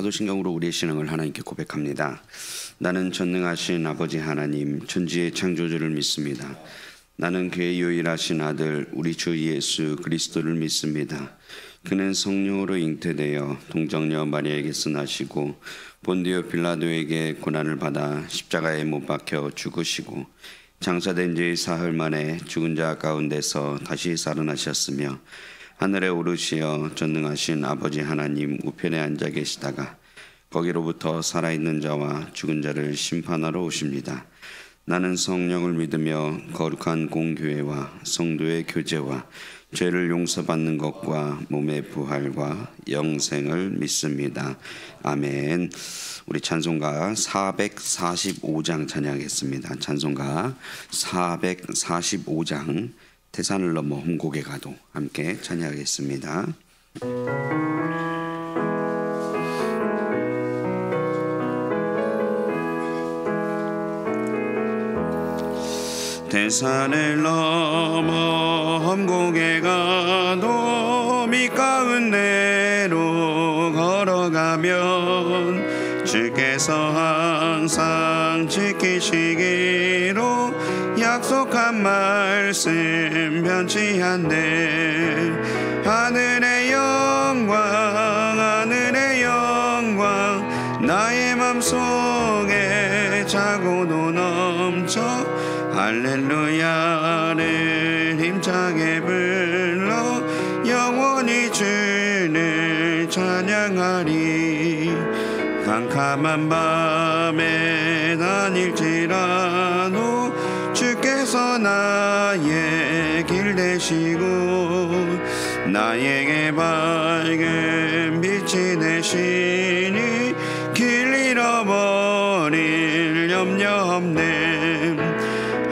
사도신경으로 우리의 신앙을 하나님께 고백합니다. 나는 전능하신 아버지 하나님, 천지의 창조주를 믿습니다. 나는 그의 유일하신 아들 우리 주 예수 그리스도를 믿습니다. 그는 성령으로 잉태되어 동정녀 마리아에게서 나시고 본디오 빌라도에게 고난을 받아 십자가에 못 박혀 죽으시고 장사된 지 사흘 만에 죽은 자 가운데서 다시 살아나셨으며 하늘에 오르시어 전능하신 아버지 하나님 우편에 앉아 계시다가 거기로부터 살아있는 자와 죽은 자를 심판하러 오십니다. 나는 성령을 믿으며 거룩한 공교회와 성도의 교제와 죄를 용서받는 것과 몸의 부활과 영생을 믿습니다. 아멘. 우리 찬송가 445장 찬양하겠습니다. 찬송가 445장 태산을 넘어 홈곡에 가도 함께 찬양하겠습니다. 태산을 넘어 험곡에 가도 밑가운데로 걸어가면 주께서 항상 지키시기로 약속한 말씀 변치 않네. 하늘의 영광 나의 맘속에 차고도 넘쳐 할렐루야를 힘차게 불러 영원히 주를 찬양하리. 캄캄한 밤에 다닐지라도 주께서 나의 길 되시고 나에게 밝은 빛이 되시니 길 잃어버릴 염려 없네.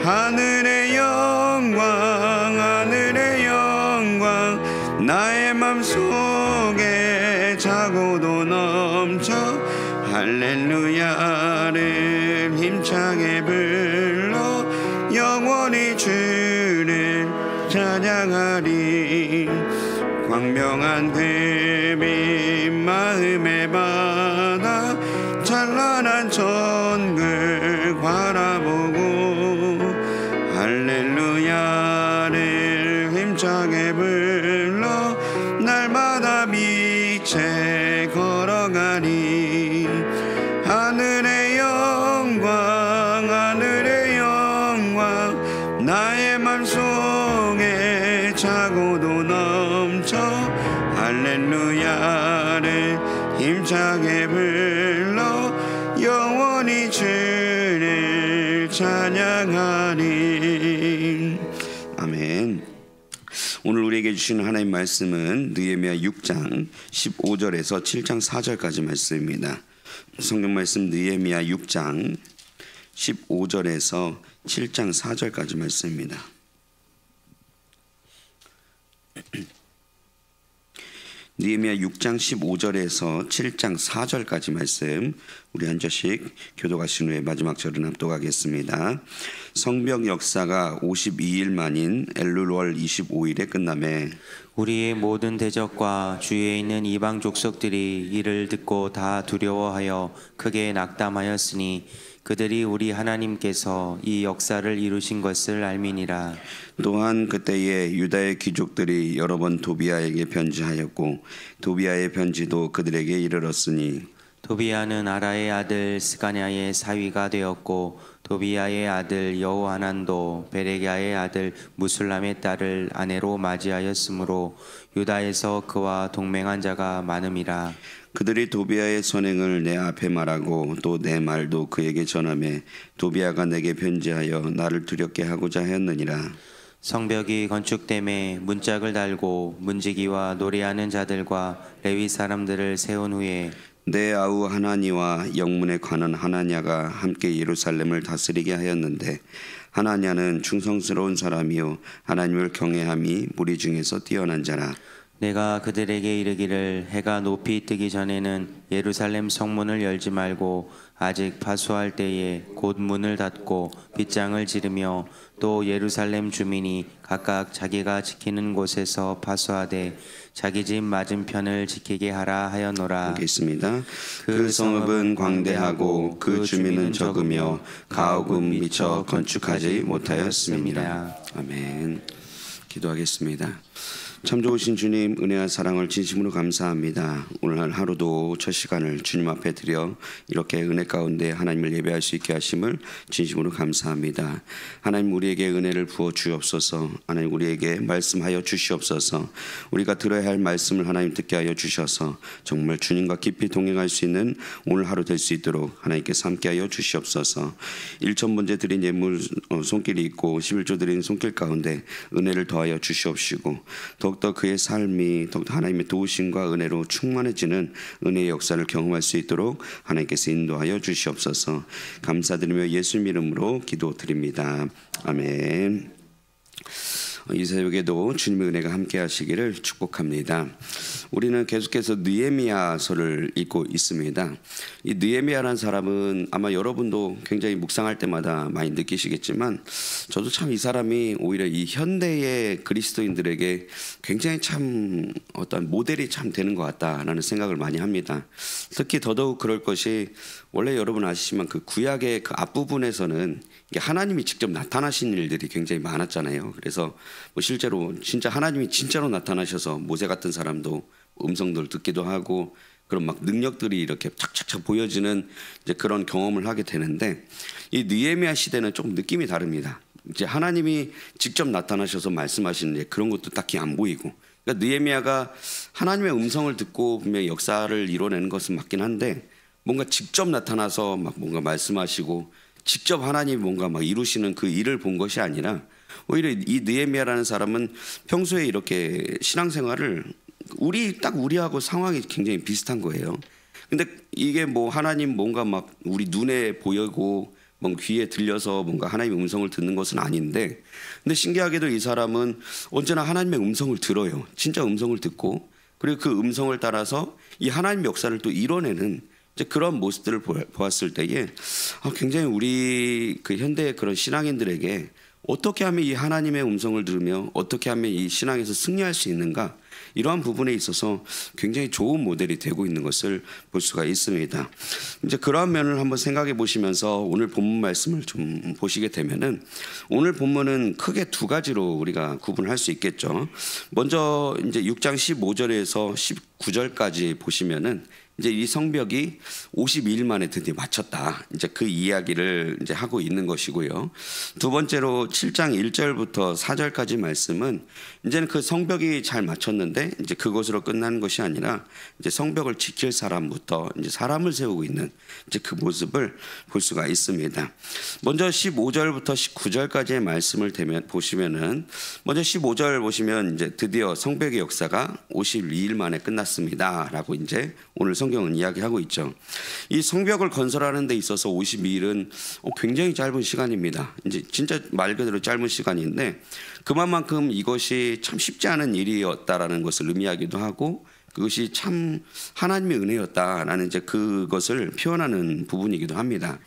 하늘의 영광 나의 맘속에 차고도 넘쳐 할렐루야를 힘차게 불러 영원히 주를 찬양하리. 광명한 뱀이 마음의 바다 찬란한 천글 바라보고 할렐루야를 힘차게 불러 날마다 빛에 걸어가리. 하늘의 영광 나의 맘속에 차고도 넘쳐 할렐루야를 힘차게 불러 영원히 주를 찬양하리. 아멘. 오늘 우리에게 주시는 하나님 말씀은 느헤미야 6장 15절에서 7장 4절까지 말씀입니다. 성경 말씀 느헤미야 6장 15절에서 7장 4절까지 말씀입니다. 느헤미야 6장 15절에서 7장 4절까지 말씀 우리 한 절씩 교독하신 후에 마지막 절은 합독하겠습니다. 성벽 역사가 52일 만인 엘룰월 25일에 끝나매 우리의 모든 대적과 주위에 있는 이방 족속들이 이를 듣고 다 두려워하여 크게 낙담하였으니 그들이 우리 하나님께서 이 역사를 이루신 것을 알미니라. 또한 그때에 유다의 귀족들이 여러 번 도비아에게 편지하였고 도비아의 편지도 그들에게 이르렀으니 도비아는 아라의 아들 스가냐의 사위가 되었고 도비아의 아들 여호하난도 베레갸의 아들 무술람의 딸을 아내로 맞이하였으므로 유다에서 그와 동맹한 자가 많음이라. 그들이 도비아의 선행을 내 앞에 말하고 또 내 말도 그에게 전하매 도비아가 내게 편지하여 나를 두렵게 하고자 하였느니라. 성벽이 건축됨에 문짝을 달고 문지기와 노래하는 자들과 레위 사람들을 세운 후에 내 아우 하나니와 영문에 관한 하나냐가 함께 예루살렘을 다스리게 하였는데 하나냐는 충성스러운 사람이요 하나님을 경외함이 무리 중에서 뛰어난 자라. 내가 그들에게 이르기를 해가 높이 뜨기 전에는 예루살렘 성문을 열지 말고 아직 파수할 때에 곧 문을 닫고 빗장을 지르며 또 예루살렘 주민이 각각 자기가 지키는 곳에서 파수하되 자기 집 맞은편을 지키게 하라 하였노라. 있습니다. 그 성읍은 광대하고 그 주민은 적으며 가옥은 미처 건축하지 못하였습니다. 아멘. 기도하겠습니다. 참 좋으신 주님, 은혜와 사랑을 진심으로 감사합니다. 오늘 하루도 첫 시간을 주님 앞에 드려 이렇게 은혜 가운데 하나님을 예배할 수 있게 하심을 진심으로 감사합니다. 하나님, 우리에게 은혜를 부어 주옵소서. 하나님, 우리에게 말씀하여 주시옵소서. 우리가 들어야 할 말씀을 하나님 듣게 하여 주셔서 정말 주님과 깊이 동행할 수 있는 오늘 하루 될 수 있도록 하나님께서 함께 하여 주시옵소서. 1천 번째 드린 예물 손길이 있고 11조 드린 손길 가운데 은혜를 더하여 주시옵시고 더욱더 그의 삶이 더욱더 하나님의 도우심과 은혜로 충만해지는 은혜의 역사를 경험할 수 있도록 하나님께서 인도하여 주시옵소서. 감사드리며 예수님 이름으로 기도드립니다. 아멘. 이 새벽에도 주님의 은혜가 함께 하시기를 축복합니다. 우리는 계속해서 느헤미야서를 읽고 있습니다. 이 느헤미야라는 사람은 아마 여러분도 굉장히 묵상할 때마다 많이 느끼시겠지만 저도 참 이 사람이 오히려 이 현대의 그리스도인들에게 굉장히 참 어떤 모델이 참 되는 것 같다라는 생각을 많이 합니다. 특히 더더욱 그럴 것이 원래 여러분 아시지만 그 구약의 그 앞부분에서는 하나님이 직접 나타나신 일들이 굉장히 많았잖아요. 그래서 뭐 실제로 진짜 하나님이 진짜로 나타나셔서 모세 같은 사람도 음성들 듣기도 하고 그런 막 능력들이 이렇게 착착착 보여지는 이제 그런 경험을 하게 되는데 이 느헤미야 시대는 조금 느낌이 다릅니다. 이제 하나님이 직접 나타나셔서 말씀하시는 그런 것도 딱히 안 보이고, 그러니까 느헤미야가 하나님의 음성을 듣고 분명히 역사를 이뤄내는 것은 맞긴 한데 뭔가 직접 나타나서 막 뭔가 말씀하시고 직접 하나님이 뭔가 막 이루시는 그 일을 본 것이 아니라 오히려 이 느헤미야라는 사람은 평소에 이렇게 신앙생활을 우리하고 상황이 굉장히 비슷한 거예요. 근데 이게 뭐 하나님 뭔가 막 우리 눈에 보이고 뭔가 귀에 들려서 뭔가 하나님의 음성을 듣는 것은 아닌데, 근데 신기하게도 이 사람은 언제나 하나님의 음성을 들어요. 진짜 음성을 듣고, 그리고 그 음성을 따라서 이 하나님의 역사를 또 이뤄내는 이제 그런 모습들을 보았을 때에 굉장히 우리 그 현대의 그런 신앙인들에게 어떻게 하면 이 하나님의 음성을 들으며 어떻게 하면 이 신앙에서 승리할 수 있는가, 이러한 부분에 있어서 굉장히 좋은 모델이 되고 있는 것을 볼 수가 있습니다. 이제 그러한 면을 한번 생각해 보시면서 오늘 본문 말씀을 좀 보시게 되면은 오늘 본문은 크게 두 가지로 우리가 구분할 수 있겠죠. 먼저 이제 6장 15절에서 19절까지 보시면은 이제 이 성벽이 52일 만에 드디어 마쳤다. 이제 그 이야기를 이제 하고 있는 것이고요. 두 번째로 7장 1절부터 4절까지 말씀은 이제는 그 성벽이 잘 마쳤는데 이제 그것으로 끝나는 것이 아니라 이제 성벽을 지킬 사람부터 이제 사람을 세우고 있는 이제 그 모습을 볼 수가 있습니다. 먼저 15절부터 19절까지의 말씀을 보시면은 먼저 15절 보시면 이제 드디어 성벽의 역사가 52일 만에 끝났습니다라고 이제 오늘 성경은 이야기하고 있죠. 이 성벽을 건설하는 데 있어서 52일은 굉장히 짧은 시간입니다. 이제 진짜 말 그대로 짧은 시간인데 그만큼 이것이 참 쉽지 않은 일이었다라는 것을 의미하기도 하고 그것이 참 하나님의 은혜였다라는 이제 그것을 표현하는 부분이기도 합니다.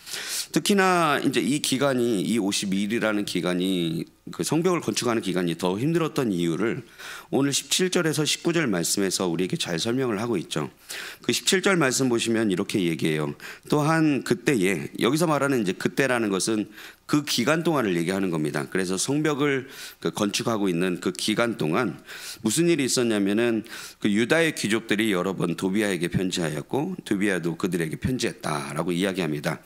특히나 이제 이 기간이 이 52일이라는 기간이 그 성벽을 건축하는 기간이 더 힘들었던 이유를 오늘 17절에서 19절 말씀에서 우리에게 잘 설명을 하고 있죠. 그 17절 말씀 보시면 이렇게 얘기해요. 또한 그때에, 여기서 말하는 이제 그때라는 것은 그 기간 동안을 얘기하는 겁니다. 그래서 성벽을 건축하고 있는 그 기간 동안 무슨 일이 있었냐면은 그 유다의 귀족들이 여러 번 도비아에게 편지하였고 도비아도 그들에게 편지했다라고 이야기합니다.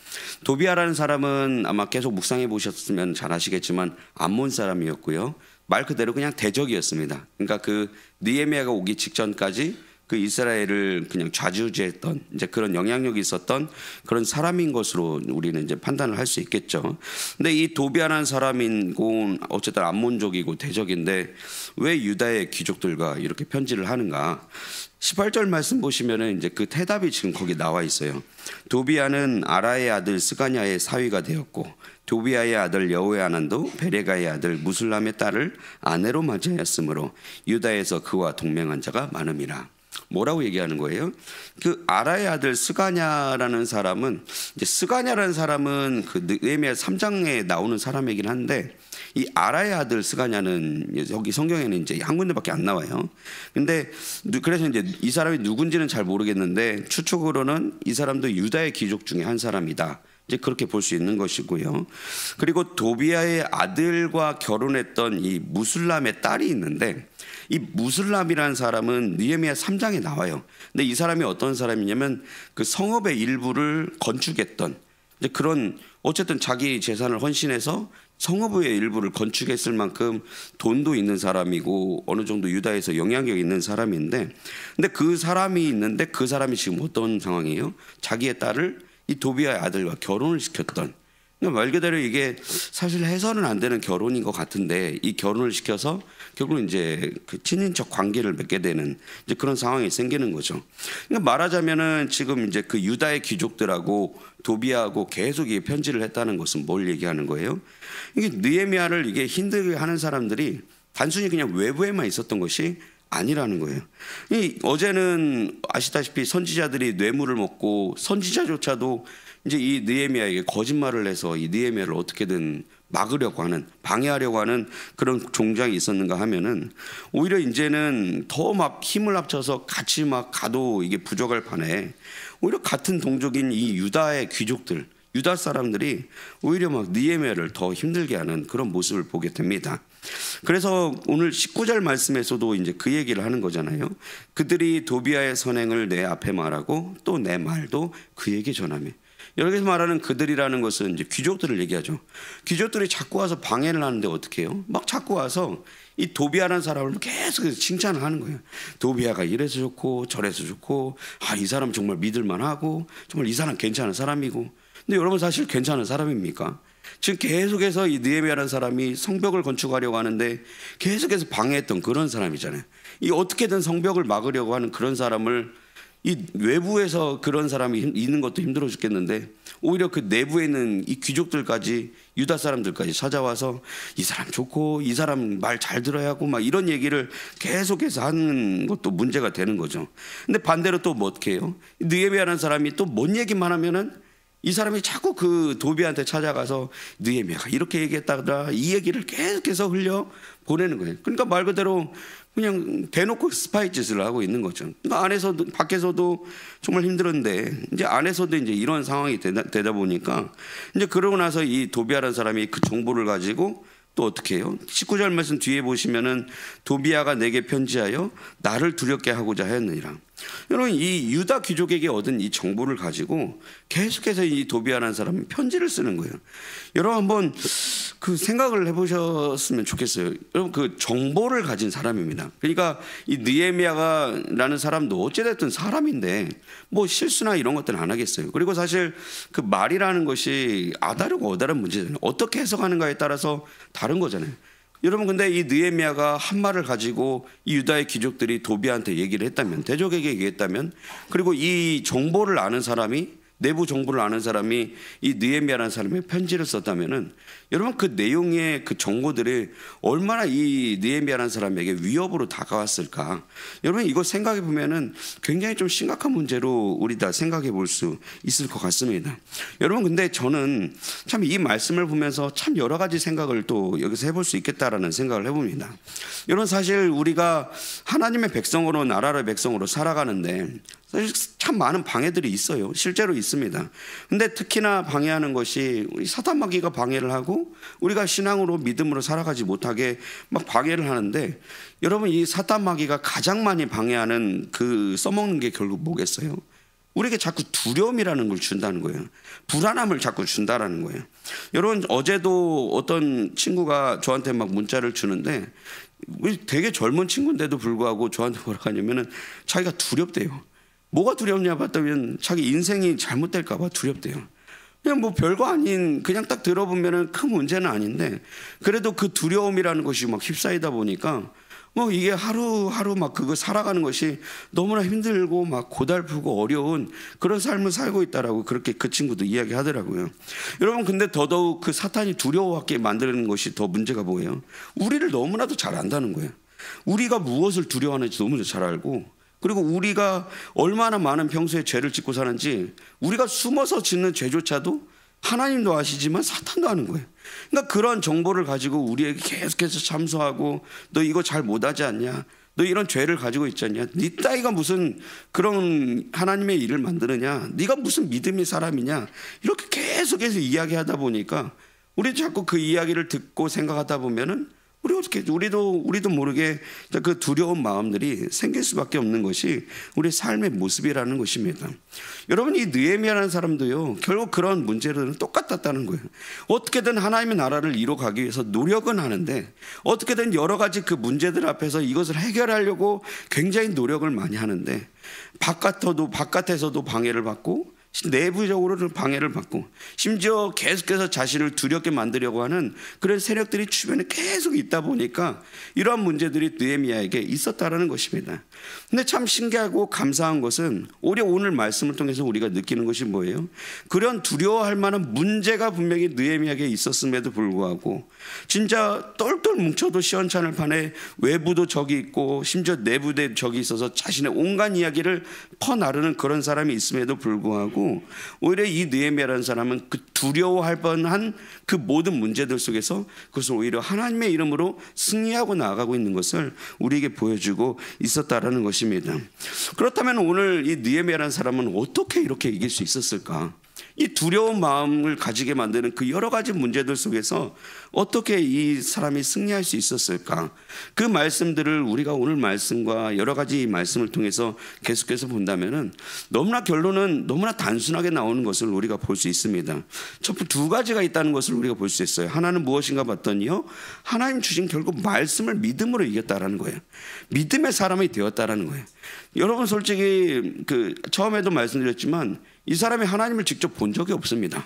도비아라는 사람은 아마 계속 묵상해 보셨으면 잘 아시겠지만 암몬 사람이었고요. 말 그대로 그냥 대적이었습니다. 그러니까 그 느헤미야가 오기 직전까지 그 이스라엘을 그냥 좌지우지했던 이제 그런 영향력이 있었던 그런 사람인 것으로 우리는 이제 판단을 할 수 있겠죠. 근데 이 도비아라는 사람이고 어쨌든 암몬족이고 대적인데 왜 유다의 귀족들과 이렇게 편지를 하는가? 18절 말씀 보시면은 이제 그 대답이 지금 거기 나와 있어요. 도비아는 아라의 아들 스가냐의 사위가 되었고 도비아의 아들 여호야난도 베레가의 아들 무술람의 딸을 아내로 맞이하였으므로 유다에서 그와 동맹한 자가 많음이라. 뭐라고 얘기하는 거예요? 그 아라의 아들 스가냐라는 사람은, 이제 스가냐라는 사람은 그 느헤미야 3장에 나오는 사람이긴 한데, 이 아라의 아들 스가냐는 여기 성경에는 이제 한 군데밖에 안 나와요. 근데 그래서 이제 이 사람이 누군지는 잘 모르겠는데 추측으로는 이 사람도 유다의 귀족 중에 한 사람이다. 이제 그렇게 볼 수 있는 것이고요. 그리고 도비아의 아들과 결혼했던 이 무술람의 딸이 있는데, 이 무술람이라는 사람은 느헤미야 3장에 나와요. 근데 이 사람이 어떤 사람이냐면 그 성읍의 일부를 건축했던, 이제 그런 어쨌든 자기 재산을 헌신해서 성읍의 일부를 건축했을 만큼 돈도 있는 사람이고 어느 정도 유다에서 영향력 있는 사람인데, 근데 그 사람이 있는데 그 사람이 지금 어떤 상황이에요? 자기의 딸을 이 도비아의 아들과 결혼을 시켰던, 그러니까 말 그대로 이게 사실 해서는 안 되는 결혼인 것 같은데 이 결혼을 시켜서 결국 이제 그 친인척 관계를 맺게 되는 이제 그런 상황이 생기는 거죠. 그러니까 말하자면은 지금 이제 그 유다의 귀족들하고 도비아하고 계속 이 편지를 했다는 것은 뭘 얘기하는 거예요? 이게 느헤미야를 이게 힘들게 하는 사람들이 단순히 그냥 외부에만 있었던 것이 아니라는 거예요. 어제는 아시다시피 선지자들이 뇌물을 먹고 선지자조차도 이제 이 느헤미야에게 거짓말을 해서 이 느헤미야를 어떻게든 막으려고 하는, 방해하려고 하는 그런 종장이 있었는가 하면은 오히려 이제는 더 막 힘을 합쳐서 같이 막 가도 이게 부족할 판에 오히려 같은 동족인 이 유다의 귀족들, 유다 사람들이 오히려 막 느헤미야를 더 힘들게 하는 그런 모습을 보게 됩니다. 그래서 오늘 19절 말씀에서도 이제 그 얘기를 하는 거잖아요. 그들이 도비아의 선행을 내 앞에 말하고 또 내 말도 그에게 전하며. 여기서 말하는 그들이라는 것은 이제 귀족들을 얘기하죠. 귀족들이 자꾸 와서 방해를 하는데 어떻게 해요? 막 자꾸 와서 이 도비아라는 사람을 계속 칭찬을 하는 거예요. 도비아가 이래서 좋고 저래서 좋고, 이 사람 정말 믿을만하고 정말 이 사람 괜찮은 사람이고. 근데 여러분 사실 괜찮은 사람입니까? 지금 계속해서 이 느헤미야라는 사람이 성벽을 건축하려고 하는데 계속해서 방해했던 그런 사람이잖아요. 이 어떻게든 성벽을 막으려고 하는 그런 사람을 이 외부에서 그런 사람이 있는 것도 힘들어 죽겠는데 오히려 그 내부에 있는 이 귀족들까지, 유다 사람들까지 찾아와서 이 사람 좋고 이 사람 말 잘 들어야 하고 막 이런 얘기를 계속해서 하는 것도 문제가 되는 거죠. 근데 반대로 또 뭐 어떻게 해요? 느헤미야라는 사람이 또 뭔 얘기만 하면은 이 사람이 자꾸 그 도비아한테 찾아가서 느헤미야가 이렇게 얘기했다더라, 이 얘기를 계속해서 흘려 보내는 거예요. 그러니까 말 그대로 그냥 대놓고 스파이 짓을 하고 있는 거죠. 그러니까 안에서도 밖에서도 정말 힘들었는데 이제 안에서도 이제 이런 상황이 되다 보니까 이제 그러고 나서 이 도비아라는 사람이 그 정보를 가지고 또 어떻게 해요? 19절 말씀 뒤에 보시면은 도비아가 내게 편지하여 나를 두렵게 하고자 하였느니라. 여러분 이 유다 귀족에게 얻은 이 정보를 가지고 계속해서 이 도비아라는 사람은 편지를 쓰는 거예요. 여러분 한번 그 생각을 해보셨으면 좋겠어요. 여러분 그 정보를 가진 사람입니다. 그러니까 이 느헤미야라는 사람도 어찌됐든 사람인데 뭐 실수나 이런 것들은 안 하겠어요. 그리고 사실 그 말이라는 것이 아다르고 어다른 문제잖아요. 어떻게 해석하는가에 따라서 다른 거잖아요. 여러분 근데 이 느헤미야가 한 말을 가지고 이 유다의 귀족들이 도비아한테 얘기를 했다면, 대적에게 얘기했다면, 그리고 이 정보를 아는 사람이, 내부 정보를 아는 사람이 이 느헤미야라는 사람의 편지를 썼다면은 여러분 그 내용의 그 정보들이 얼마나 이 느헤미야라는 사람에게 위협으로 다가왔을까. 여러분 이거 생각해 보면은 굉장히 좀 심각한 문제로 우리 다 생각해 볼 수 있을 것 같습니다. 여러분 근데 저는 참 이 말씀을 보면서 참 여러 가지 생각을 또 여기서 해볼 수 있겠다라는 생각을 해봅니다. 여러분 사실 우리가 하나님의 백성으로, 나라의 백성으로 살아가는데 사실 참 많은 방해들이 있어요. 실제로 있습니다. 근데 특히나 방해하는 것이 우리 사탄 마귀가 방해를 하고 우리가 신앙으로 믿음으로 살아가지 못하게 막 방해를 하는데, 여러분 이 사탄 마귀가 가장 많이 방해하는 그 써먹는 게 결국 뭐겠어요? 우리에게 자꾸 두려움이라는 걸 준다는 거예요. 불안함을 자꾸 준다라는 거예요. 여러분 어제도 어떤 친구가 저한테 막 문자를 주는데 되게 젊은 친구인데도 불구하고 저한테 뭐라고 하냐면은 자기가 두렵대요. 뭐가 두렵냐 봤더니 자기 인생이 잘못될까 봐 두렵대요. 그냥 뭐 별거 아닌, 그냥 딱 들어보면은 큰 문제는 아닌데 그래도 그 두려움이라는 것이 막 휩싸이다 보니까 뭐 이게 하루하루 막 그거 살아가는 것이 너무나 힘들고 막 고달프고 어려운 그런 삶을 살고 있다라고 그렇게 그 친구도 이야기하더라고요. 여러분 근데 더더욱 그 사탄이 두려워하게 만드는 것이 더 문제가 뭐예요? 우리를 너무나도 잘 안다는 거예요. 우리가 무엇을 두려워하는지 너무 잘 알고 그리고 우리가 얼마나 많은 평소에 죄를 짓고 사는지 우리가 숨어서 짓는 죄조차도 하나님도 아시지만 사탄도 아는 거예요. 그러니까 그런 정보를 가지고 우리에게 계속해서 참소하고 너 이거 잘 못하지 않냐? 너 이런 죄를 가지고 있지 않냐? 네 따위가 무슨 그런 하나님의 일을 만드느냐? 네가 무슨 믿음의 사람이냐? 이렇게 계속해서 이야기하다 보니까 우리 자꾸 그 이야기를 듣고 생각하다 보면은 우리도 모르게 그 두려운 마음들이 생길 수밖에 없는 것이 우리 삶의 모습이라는 것입니다. 여러분, 이 느헤미야라는 사람도요, 결국 그런 문제들은 똑같았다는 거예요. 어떻게든 하나님의 나라를 이뤄가기 위해서 노력은 하는데 어떻게든 여러 가지 그 문제들 앞에서 이것을 해결하려고 굉장히 노력을 많이 하는데 바깥에서도 방해를 받고 내부적으로는 방해를 받고 심지어 계속해서 자신을 두렵게 만들려고 하는 그런 세력들이 주변에 계속 있다 보니까 이러한 문제들이 느헤미야에게 있었다라는 것입니다. 근데 참 신기하고 감사한 것은 오히려 오늘 말씀을 통해서 우리가 느끼는 것이 뭐예요? 그런 두려워할 만한 문제가 분명히 느헤미야에게 있었음에도 불구하고 진짜 똘똘 뭉쳐도 시원찮을 판에 외부도 적이 있고 심지어 내부도 적이 있어서 자신의 온갖 이야기를 퍼나르는 그런 사람이 있음에도 불구하고 오히려 이 느헤미야라는 사람은 그 두려워할 뻔한 그 모든 문제들 속에서 그것을 오히려 하나님의 이름으로 승리하고 나아가고 있는 것을 우리에게 보여주고 있었다라는 것입니다. 그렇다면 오늘 이 느헤미야라는 사람은 어떻게 이렇게 이길 수 있었을까? 이 두려운 마음을 가지게 만드는 그 여러 가지 문제들 속에서 어떻게 이 사람이 승리할 수 있었을까? 그 말씀들을 우리가 오늘 말씀과 여러 가지 말씀을 통해서 계속해서 본다면은 결론은 너무나 단순하게 나오는 것을 우리가 볼 수 있습니다. 첫 두 가지가 있다는 것을 우리가 볼 수 있어요. 하나는 무엇인가 봤더니요, 하나님 주신 결국 말씀을 믿음으로 이겼다라는 거예요. 믿음의 사람이 되었다라는 거예요. 여러분, 솔직히 처음에도 말씀드렸지만 이 사람이 하나님을 직접 본 적이 없습니다.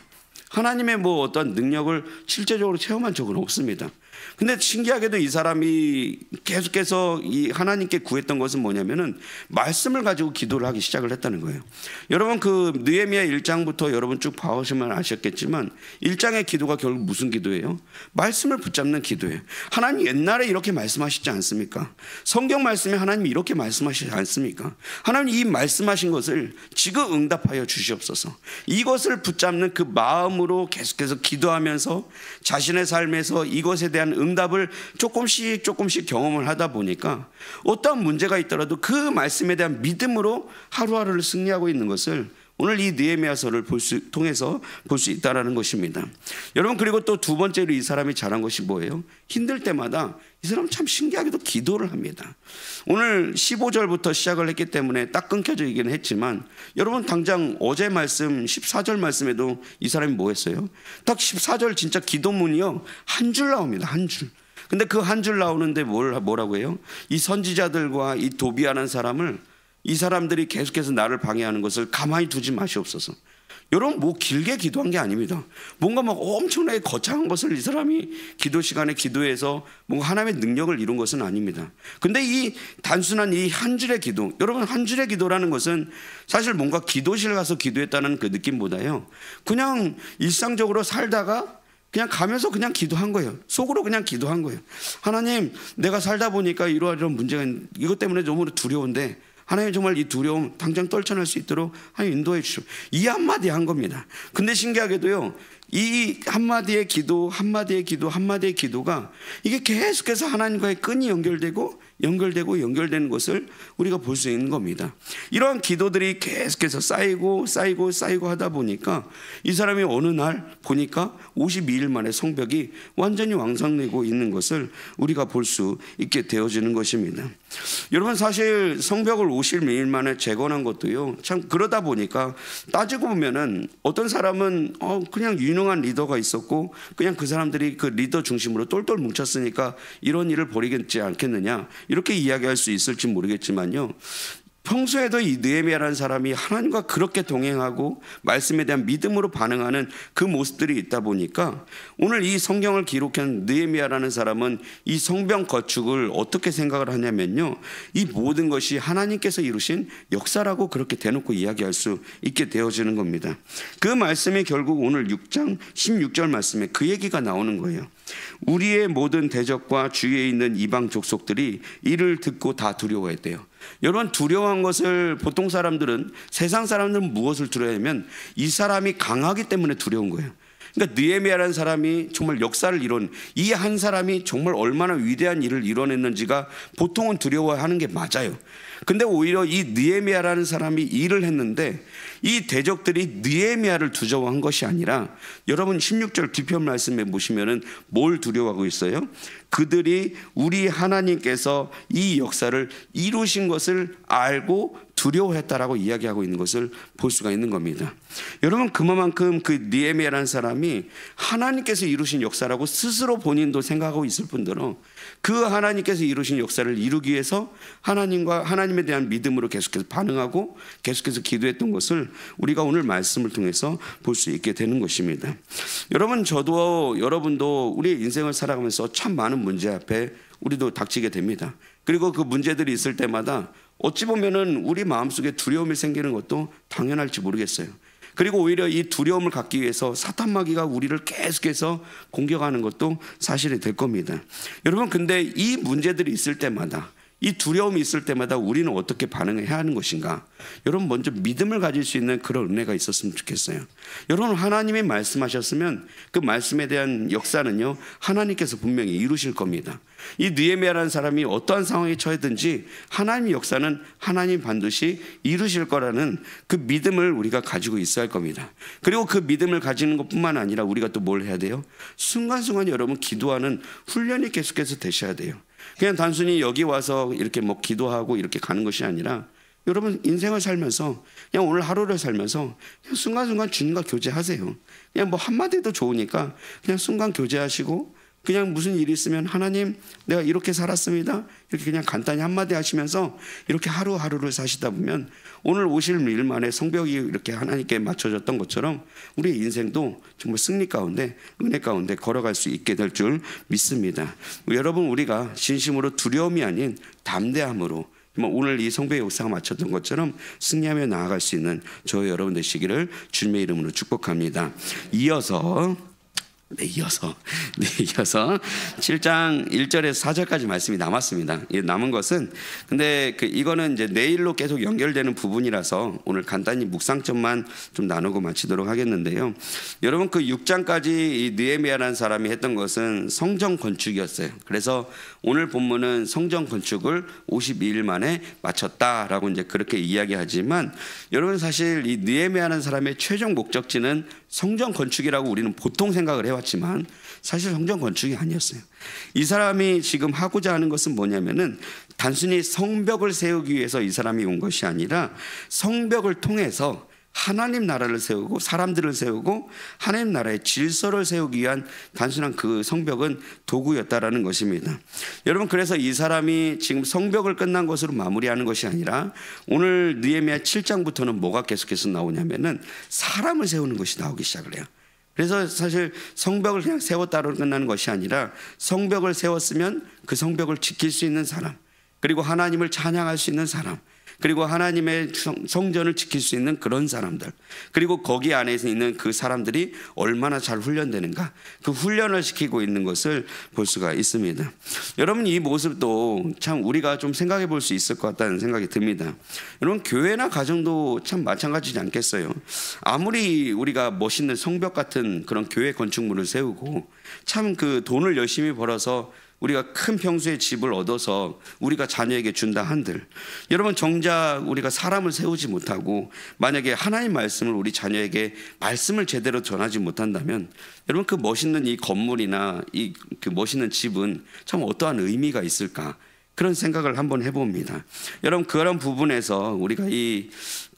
하나님의 어떤 능력을 실제적으로 체험한 적은 없습니다. 근데 신기하게도 이 사람이 계속해서 이 하나님께 구했던 것은 뭐냐면은 말씀을 가지고 기도를 하기 시작을 했다는 거예요. 여러분, 그 느헤미야 1장부터 여러분 쭉 봐오시면 아셨겠지만 1장의 기도가 결국 무슨 기도예요? 말씀을 붙잡는 기도예요. 하나님 옛날에 이렇게 말씀하시지 않습니까? 성경 말씀에 하나님이 이렇게 말씀하시지 않습니까? 하나님 이 말씀하신 것을 지금 응답하여 주시옵소서. 이것을 붙잡는 그 마음으로 계속해서 기도하면서 자신의 삶에서 이것에 대한 응답을 조금씩 경험을 하다 보니까 어떠한 문제가 있더라도 그 말씀에 대한 믿음으로 하루하루를 승리하고 있는 것을 오늘 이 느헤미야서를 통해서 볼 수 있다는 것입니다. 여러분, 그리고 또 두 번째로 이 사람이 잘한 것이 뭐예요? 힘들 때마다 이 사람 참 신기하게도 기도를 합니다. 오늘 15절부터 시작을 했기 때문에 딱 끊겨져 있기는 했지만 여러분, 당장 어제 말씀 14절 말씀에도 이 사람이 뭐 했어요? 딱 14절 진짜 기도문이요, 한 줄 나옵니다. 한 줄. 근데 그 한 줄 나오는데 뭐라고 해요? 이 선지자들과 이 도비아라는 사람을, 이 사람들이 계속해서 나를 방해하는 것을 가만히 두지 마시옵소서. 여러분, 길게 기도한 게 아닙니다. 뭔가 엄청나게 거창한 것을 이 사람이 기도 시간에 기도해서 뭔가 하나님의 능력을 이룬 것은 아닙니다. 근데 이 단순한 이 한 줄의 기도, 여러분, 한 줄의 기도라는 것은 사실 뭔가 기도실 가서 기도했다는 그 느낌보다요, 그냥 일상적으로 살다가 그냥 가면서 그냥 기도한 거예요. 속으로 그냥 기도한 거예요. 하나님, 내가 살다 보니까 이러한 문제가 이것 때문에 너무 두려운데 하나님 정말 이 두려움 당장 떨쳐낼 수 있도록 하나님 인도해 주시오. 이 한마디 한 겁니다. 근데 신기하게도요, 이 한마디의 기도, 한마디의 기도가 이게 계속해서 하나님과의 끈이 연결되는 것을 우리가 볼 수 있는 겁니다. 이러한 기도들이 계속해서 쌓이고 하다 보니까 이 사람이 어느 날 보니까 52일 만에 성벽이 완전히 완성되고 있는 것을 우리가 볼 수 있게 되어지는 것입니다. 여러분, 사실 성벽을 52일 만에 재건한 것도요, 참 그러다 보니까 따지고 보면은 어떤 사람은 그냥 유능한 리더가 있었고 그냥 그 사람들이 그 리더 중심으로 똘똘 뭉쳤으니까 이런 일을 벌이겠지 않겠느냐, 이렇게 이야기할 수 있을지 모르겠지만요, 평소에도 이 느헤미야라는 사람이 하나님과 그렇게 동행하고 말씀에 대한 믿음으로 반응하는 그 모습들이 있다 보니까 오늘 이 성경을 기록한 느헤미야라는 사람은 이 성벽 건축을 어떻게 생각을 하냐면요, 이 모든 것이 하나님께서 이루신 역사라고 그렇게 대놓고 이야기할 수 있게 되어지는 겁니다. 그 말씀이 결국 오늘 6장 16절 말씀에 그 얘기가 나오는 거예요. 우리의 모든 대적과 주위에 있는 이방 족속들이 이를 듣고 다 두려워했대요. 여러분, 두려워한 것을 보통 사람들은, 세상 사람들은 무엇을 두려워하냐면 이 사람이 강하기 때문에 두려운 거예요. 그러니까 느헤미야라는 사람이 정말 역사를 이룬 이 한 사람이 정말 얼마나 위대한 일을 이뤄냈는지가 보통은 두려워하는 게 맞아요. 근데 오히려 이 느헤미야라는 사람이 일을 했는데 이 대적들이 느헤미야를 두려워한 것이 아니라, 여러분 16절 뒤편 말씀에 보시면은 뭘 두려워하고 있어요? 그들이 우리 하나님께서 이 역사를 이루신 것을 알고 두려워했다라고 이야기하고 있는 것을 볼 수가 있는 겁니다. 여러분, 그만큼 그 느헤미야라는 사람이 하나님께서 이루신 역사라고 스스로 본인도 생각하고 있을 뿐더러 그 하나님께서 이루신 역사를 이루기 위해서 하나님에 대한 믿음으로 계속해서 반응하고 계속해서 기도했던 것을 우리가 오늘 말씀을 통해서 볼 수 있게 되는 것입니다. 여러분, 저도 여러분도 우리의 인생을 살아가면서 참 많은 문제 앞에 우리도 닥치게 됩니다. 그리고 그 문제들이 있을 때마다 어찌 보면은 우리 마음속에 두려움이 생기는 것도 당연할지 모르겠어요. 그리고 오히려 이 두려움을 갖기 위해서 사탄 마귀가 우리를 계속해서 공격하는 것도 사실이 될 겁니다. 여러분, 근데 이 문제들이 있을 때마다, 이 두려움이 있을 때마다 우리는 어떻게 반응해야 하는 것인가? 여러분, 먼저 믿음을 가질 수 있는 그런 은혜가 있었으면 좋겠어요. 여러분, 하나님이 말씀하셨으면 그 말씀에 대한 역사는요, 하나님께서 분명히 이루실 겁니다. 이 느헤미야라는 사람이 어떠한 상황에 처해든지 하나님의 역사는 하나님 반드시 이루실 거라는 그 믿음을 우리가 가지고 있어야 할 겁니다. 그리고 그 믿음을 가지는 것뿐만 아니라 우리가 또 뭘 해야 돼요? 순간순간 여러분 기도하는 훈련이 계속해서 되셔야 돼요. 그냥 단순히 여기 와서 이렇게 뭐 기도하고 이렇게 가는 것이 아니라, 여러분 인생을 살면서 그냥 오늘 하루를 살면서 그냥 순간순간 주님과 교제하세요. 그냥 뭐 한마디도 좋으니까 그냥 순간 교제하시고, 그냥 무슨 일이 있으면 하나님 내가 이렇게 살았습니다, 이렇게 그냥 간단히 한마디 하시면서 이렇게 하루하루를 사시다 보면 오늘 오실 일 만에 성벽이 이렇게 하나님께 맞춰졌던 것처럼 우리의 인생도 정말 승리 가운데, 은혜 가운데 걸어갈 수 있게 될 줄 믿습니다. 여러분, 우리가 진심으로 두려움이 아닌 담대함으로 오늘 이 성벽의 역사가 마쳤던 것처럼 승리하며 나아갈 수 있는 저희 여러분 되시기를 주님의 이름으로 축복합니다. 이어서 7장 1절에서 4절까지 말씀이 남았습니다. 남은 것은, 근데 이거는 이제 내일로 계속 연결되는 부분이라서 오늘 간단히 묵상점만 좀 나누고 마치도록 하겠는데요. 여러분, 그 6장까지 이 느헤미야라는 사람이 했던 것은 성전 건축이었어요. 그래서 오늘 본문은 성전 건축을 52일 만에 마쳤다라고 이제 그렇게 이야기하지만, 여러분 사실 이 느헤미야라는 사람의 최종 목적지는 성전 건축이라고 우리는 보통 생각을 해왔지만 사실 성전 건축이 아니었어요. 이 사람이 지금 하고자 하는 것은 뭐냐면은 단순히 성벽을 세우기 위해서 이 사람이 온 것이 아니라 성벽을 통해서 하나님 나라를 세우고 사람들을 세우고 하나님 나라의 질서를 세우기 위한 단순한 그 성벽은 도구였다라는 것입니다. 여러분, 그래서 이 사람이 지금 성벽을 끝난 것으로 마무리하는 것이 아니라 오늘 느헤미야 7장부터는 뭐가 계속해서 나오냐면은 사람을 세우는 것이 나오기 시작을 해요. 그래서 사실 성벽을 그냥 세웠다로 끝나는 것이 아니라 성벽을 세웠으면 그 성벽을 지킬 수 있는 사람, 그리고 하나님을 찬양할 수 있는 사람, 그리고 하나님의 성전을 지킬 수 있는 그런 사람들, 그리고 거기 안에서 있는 그 사람들이 얼마나 잘 훈련되는가, 그 훈련을 시키고 있는 것을 볼 수가 있습니다. 여러분, 이 모습도 참 우리가 좀 생각해 볼 수 있을 것 같다는 생각이 듭니다. 여러분, 교회나 가정도 참 마찬가지지 않겠어요? 아무리 우리가 멋있는 성벽 같은 그런 교회 건축물을 세우고 참 그 돈을 열심히 벌어서 우리가 큰 평수의 집을 얻어서 우리가 자녀에게 준다 한들, 여러분 정작 우리가 사람을 세우지 못하고 만약에 하나님 말씀을 우리 자녀에게 말씀을 제대로 전하지 못한다면, 여러분 그 멋있는 이 건물이나 이 그 멋있는 집은 참 어떠한 의미가 있을까, 그런 생각을 한번 해봅니다. 여러분, 그런 부분에서 우리가 이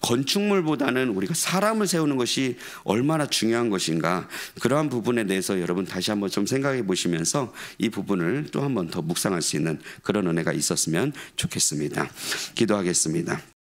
건축물보다는 우리가 사람을 세우는 것이 얼마나 중요한 것인가, 그러한 부분에 대해서 여러분 다시 한번 좀 생각해 보시면서 이 부분을 또 한번 더 묵상할 수 있는 그런 은혜가 있었으면 좋겠습니다. 기도하겠습니다.